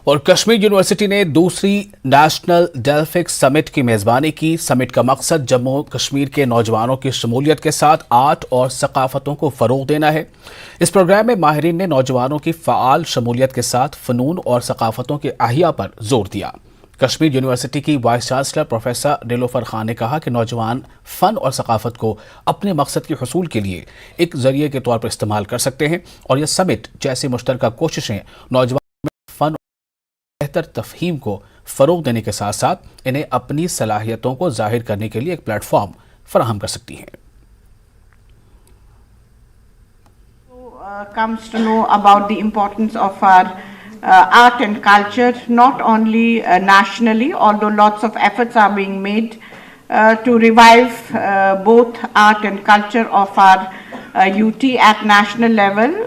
और कश्मीर यूनिवर्सिटी ने दूसरी नेशनल डेल्फिक समिट की मेजबानी की। समिट का मकसद जम्मू कश्मीर के नौजवानों की शमूलियत के साथ आर्ट और सकाफतों को फरोग देना है। इस प्रोग्राम में माहिरीन ने नौजवानों की फ़आल शमूलियत के साथ फ़नून और सकाफतों के अहिया पर जोर दिया। कश्मीर यूनिवर्सिटी की vice chancellor professor Nilofar Khan ने कहा कि नौजवान फ़न और सकाफत को अपने मकसद के हुसूल के लिए एक जरिए के तौर पर इस्तेमाल कर सकते हैं और यह समिट जैसी मुश्तरका कोशिशें नौजवान में फ़न बेहतर तफहीम को फ़रोग देने के साथ साथ इन्हें अपनी सलाहियतों को जाहिर करने के लिए एक प्लेटफॉर्म फराहम कर सकती हैं। Comes to know about the importance of our art and culture, not only nationally, although lots of efforts are being made to revive both art and culture of our UT at national level,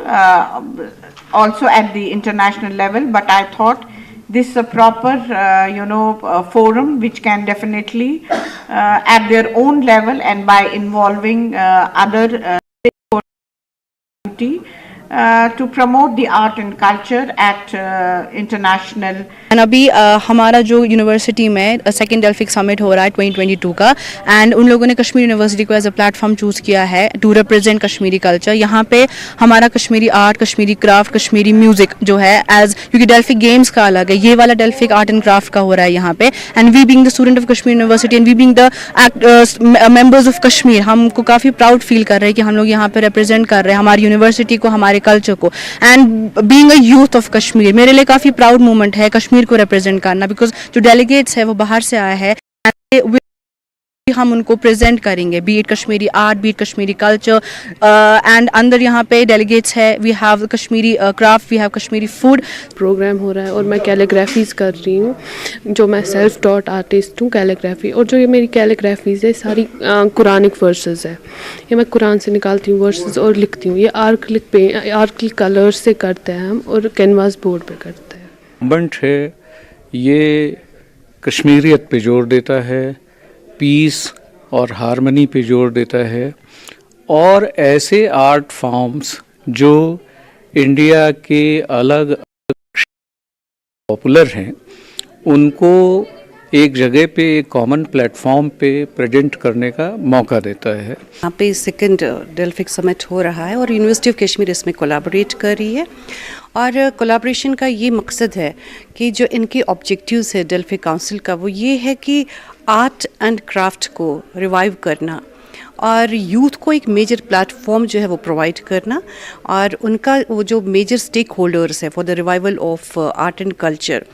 also at the international level. But I thought this is a proper, forum which can definitely, at their own level and by involving other to promote the art and culture at international. And अभी हमारा जो university में second Delphic summit हो रहा है 2022 का, and उन लोगों ने कश्मीर यूनिवर्सिटी को एज अ प्लेटफॉर्म चूज़ किया है टू रिप्रेजेंट कश्मीरी कल्चर। यहाँ पे हमारा Kashmiri art, Kashmiri craft, Kashmiri music जो है एज, क्योंकि डेल्फिक गेम्स का अलग है, ये वाला डेल्फिक आर्ट एंड क्राफ्ट का हो रहा है यहाँ पे। And we being the student of Kashmir university and we being the members of Kashmir, हमको काफ़ी प्राउड फील कर रहे हैं कि हम लोग यहाँ पे रिप्रेजेंट कर रहे हैं हमारी यूनिवर्सिटी को, हमारे कल्चर को। And being a youth of Kashmir मेरे लिए काफ़ी प्राउड मोमेंट है कश्मीर को रिप्रेजेंट करना, बिकॉज जो डेलीगेट्स है वो बाहर से आया है, हम उनको प्रेजेंट करेंगे, be it Kashmiri art, be it Kashmiri culture. And अंदर यहाँ पे डेलीगेट्स है, we have Kashmiri craft, we have Kashmiri food. Programme हो रहा है और मैं कैलीग्राफीज़ कर रही हूँ, जो मैं सेल्फ टॉट आर्टिस्ट हूँ कैलीग्राफी। और जो ये मेरी कैलीग्राफीज़ है सारी कुरानिक वर्सेस है, ये मैं कुरान से निकालती हूँ वर्सेस और लिखती हूँ। ये आर्कलिक कलर्स से करते हैं हम और कैनवास बोर्ड पे करते हैं। बंट है, ये कश्मीरियत पे जोर देता है, पीस और हारमनी पे जोर देता है, और ऐसे आर्ट फॉर्म्स जो इंडिया के अलग पॉपुलर हैं उनको एक जगह पे, एक कॉमन प्लेटफॉर्म पे प्रेजेंट करने का मौका देता है। यहाँ पे सेकंड डेल्फिक समिट हो रहा है और यूनिवर्सिटी ऑफ कश्मीर इसमें कोलैबोरेट कर रही है। और कोलैबोरेशन का ये मकसद है कि जो इनके ऑब्जेक्टिव्स है डेल्फिक काउंसिल का, वो ये है कि आर्ट एंड क्राफ्ट को रिवाइव करना और यूथ को एक मेजर प्लेटफॉर्म जो है वो प्रोवाइड करना, और उनका वो जो मेजर स्टेक होल्डर्स है for the revival of art and culture.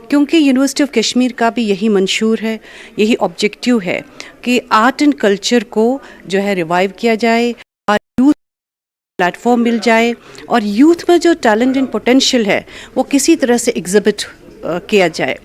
क्योंकि यूनिवर्सिटी ऑफ कश्मीर का भी यही मंशूर है, यही ऑब्जेक्टिव है कि आर्ट एंड कल्चर को जो है रिवाइव किया जाए और यूथ प्लेटफॉर्म मिल जाए, और यूथ में जो टैलेंट एंड पोटेंशियल है वो किसी तरह से एग्जिबिट किया जाए।